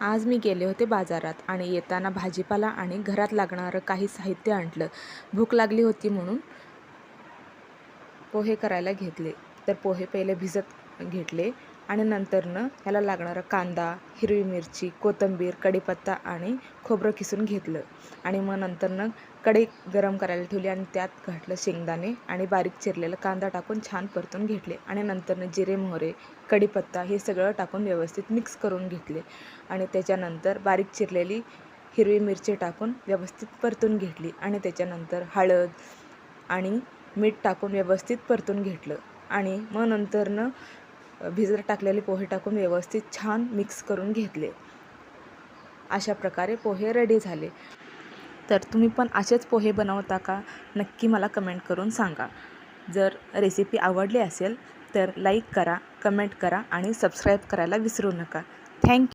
आज मी गेले होते बाजारात आणि येताना भाजीपाला आणि घरात लागणारं काही साहित्य आणलं. भूक लागली होती म्हणून पोहे करायला घेतले. तर पोहे पहिले भिजत घेतले आणि नंतरनं ह्याला लागणारा कांदा, हिरवी मिरची, कोथिंबीर, कढीपत्ता आणि खोबरं किसून घेतलं. आणि मग नंतरनं कढई गरम करायला ठेवली आणि त्यात घातलं शेंगदाणे आणि बारीक चिरलेला कांदा टाकून छान परतून घेतले. आणि नंतरनं जिरे, मोहरे, कढीपत्ता हे सगळं टाकून व्यवस्थित मिक्स करून घेतले. आणि त्याच्यानंतर बारीक चिरलेली हिरवी मिरची टाकून व्यवस्थित परतून घेतली. आणि त्याच्यानंतर हळद आणि मीठ टाकून व्यवस्थित परतून घेतलं. आणि मग नंतरनं भिजत टाकलेले पोहे टाकून व्यवस्थित छान मिक्स करून घेतले. अशा प्रकारे पोहे रेडी झाले. तर तुम्ही पण असेच पोहे बनवता का? नक्की मला कमेंट करून सांगा. जर रेसिपी आवडली असेल तर लाईक करा, कमेंट करा आणि सबस्क्राईब करायला विसरू नका. थँक्यू.